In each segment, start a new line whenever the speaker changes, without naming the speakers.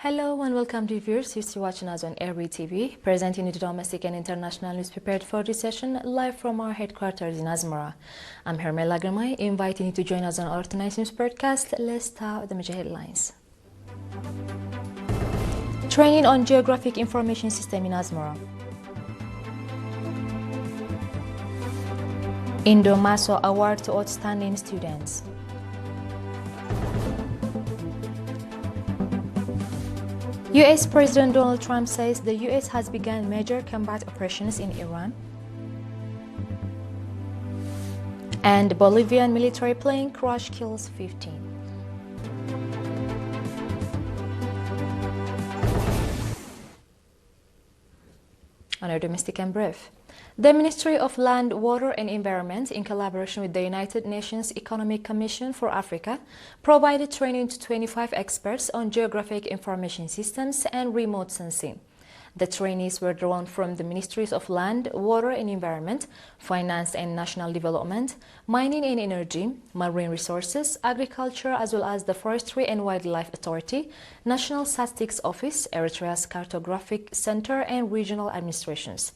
Hello and welcome to viewers. You're watching us on ERi-TV, presenting you the domestic and international news prepared for this session live from our headquarters in Asmara. I'm Hermela Gramay, inviting you to join us on our tonight's news broadcast. Let's start the major headlines. Training on Geographic Information System in Asmara. Indomaso Award to Outstanding Students. U.S. President Donald Trump says the U.S. has begun major combat operations in Iran. And Bolivian military plane crash kills 15. On our domestic and brief. The Ministry of Land, Water and Environment, in collaboration with the United Nations Economic Commission for Africa, provided training to 25 experts on geographic information systems and remote sensing. The trainees were drawn from the Ministries of Land, Water and Environment, Finance and National Development, Mining and Energy, Marine Resources, Agriculture, as well as the Forestry and Wildlife Authority, National Statistics Office, Eritrea's Cartographic Center, and regional administrations.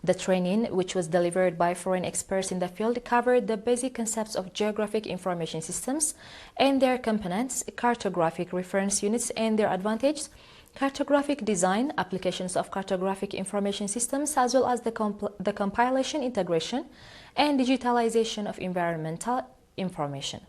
The training, which was delivered by foreign experts in the field, covered the basic concepts of geographic information systems and their components, cartographic reference units and their advantages, cartographic design, applications of cartographic information systems, as well as the compilation, integration, and digitalization of environmental information.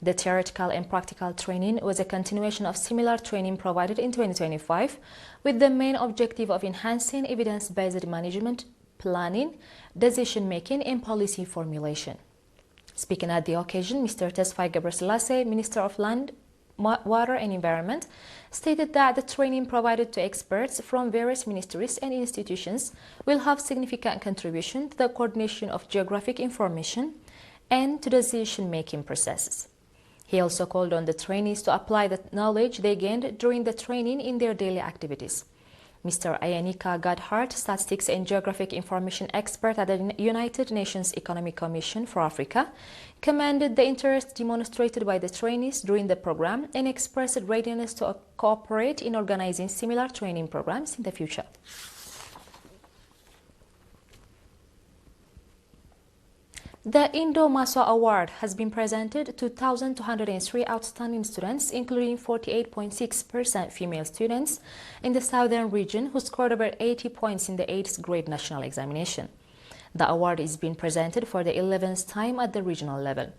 The theoretical and practical training was a continuation of similar training provided in 2025, with the main objective of enhancing evidence-based management, planning, decision-making, and policy formulation. Speaking at the occasion, Mr. Tesfaye Ghebreselassie, Minister of Land, Water and Environment, stated that the training provided to experts from various ministries and institutions will have significant contribution to the coordination of geographic information and to decision-making processes. He also called on the trainees to apply the knowledge they gained during the training in their daily activities. Mr. Ayanika Gadhart, Statistics and Geographic Information Expert at the United Nations Economic Commission for Africa, commended the interest demonstrated by the trainees during the program and expressed readiness to cooperate in organizing similar training programs in the future. The Indomaso Award has been presented to 1,203 outstanding students, including 48.6% female students in the southern region who scored over 80 points in the 8th grade national examination. The award is being presented for the 11th time at the regional level.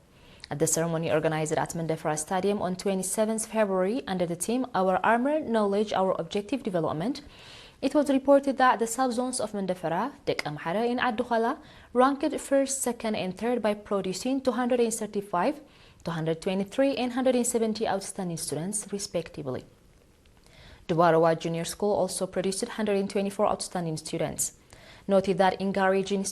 At the ceremony organized at Mandefara Stadium on 27th February under the theme Our Armor, Knowledge, Our Objective Development, it was reported that the subzones of Mandefara, Dek Amhara, and Addukhala ranked first, second, and third by producing 235, 223, and 170 outstanding students, respectively. The Warawa Junior School also produced 124 outstanding students. Noted that encouraging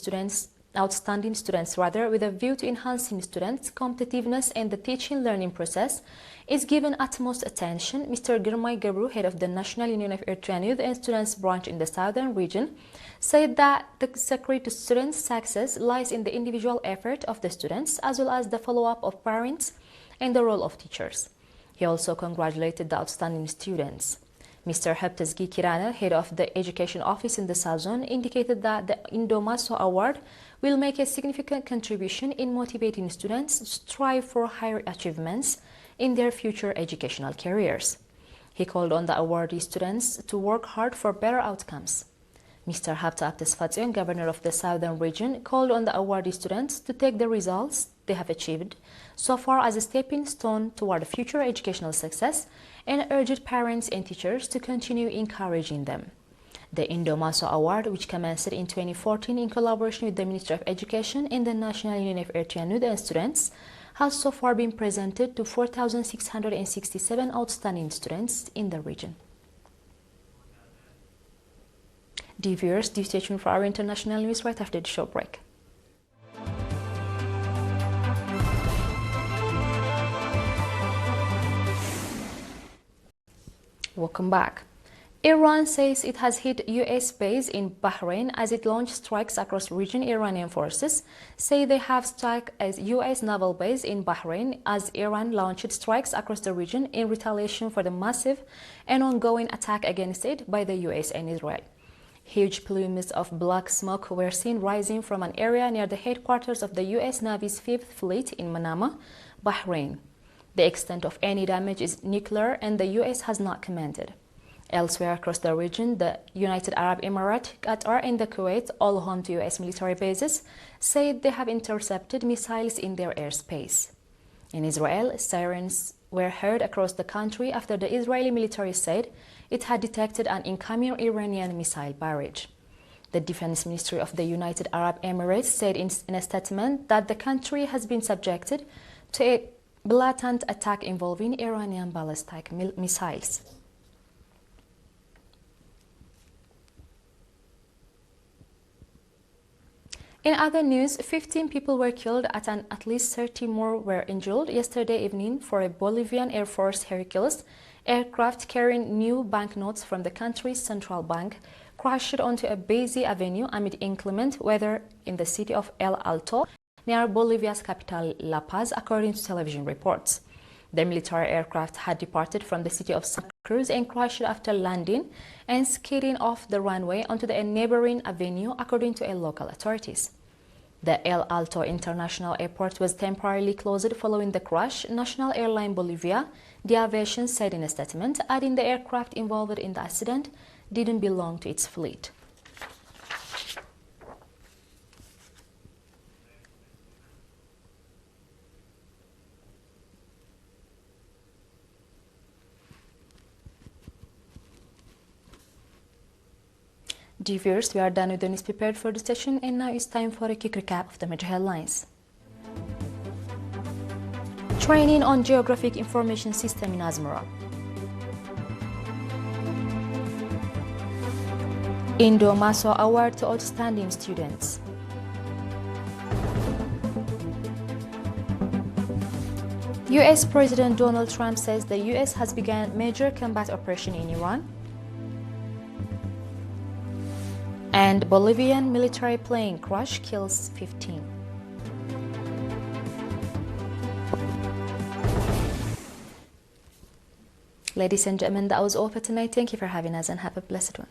outstanding students with a view to enhancing students' competitiveness and the teaching-learning process is given utmost attention. Mr. Girmay Gebru, head of the National Union of Eritrean Youth and Students branch in the southern region, said that the secret to students' success lies in the individual effort of the students as well as the follow-up of parents and the role of teachers. He also congratulated the outstanding students. Mr. Heptesgi Kirana, head of the Education Office in the South Zone, indicated that the Indomaso Award will make a significant contribution in motivating students to strive for higher achievements in their future educational careers. He called on the awardee students to work hard for better outcomes. Mr. Hapta Abdesfatzion, governor of the southern region, called on the awardee students to take the results they have achieved so far as a stepping stone toward future educational success and urged parents and teachers to continue encouraging them. The Indomaso Award, which commenced in 2014 in collaboration with the Ministry of Education and the National Union of Eritrean Youth and Students, has so far been presented to 4,667 outstanding students in the region. Dear viewers, do stay tuned for our international news right after the short break. Welcome back. Iran says it has hit U.S. base in Bahrain as it launched strikes across region. Iranian forces say they have struck a U.S. naval base in Bahrain as Iran launched strikes across the region in retaliation for the massive and ongoing attack against it by the U.S. and Israel. Huge plumes of black smoke were seen rising from an area near the headquarters of the U.S. Navy's Fifth Fleet in Manama, Bahrain. The extent of any damage is nuclear and the U.S. has not commented. Elsewhere across the region, the United Arab Emirates, Qatar and the Kuwait, all home to U.S. military bases, said they have intercepted missiles in their airspace. In Israel, sirens were heard across the country after the Israeli military said it had detected an incoming Iranian missile barrage. The Defense Ministry of the United Arab Emirates said in a statement that the country has been subjected to a blatant attack involving Iranian ballistic missiles. In other news, 15 people were killed and at least 30 more were injured yesterday evening for a Bolivian Air Force Hercules aircraft carrying new banknotes from the country's central bank crashed onto a busy avenue amid inclement weather in the city of El Alto, near Bolivia's capital La Paz, according to television reports. The military aircraft had departed from the city of Santa Cruz and crashed after landing and skidding off the runway onto the neighboring avenue, according to local authorities. The El Alto International Airport was temporarily closed following the crash, National Airline Bolivia, the aviation said in a statement, adding the aircraft involved in the accident didn't belong to its fleet. Dear viewers, we are done with the news prepared for the session, and now it's time for a quick recap of the major headlines. Training on Geographic Information System in Asmara. Indomaso Award to outstanding students. U.S. President Donald Trump says the U.S. has begun major combat operation in Iran. And Bolivian military plane crash kills 15. Ladies and gentlemen, that was all for tonight. Thank you for having us and have a blessed one.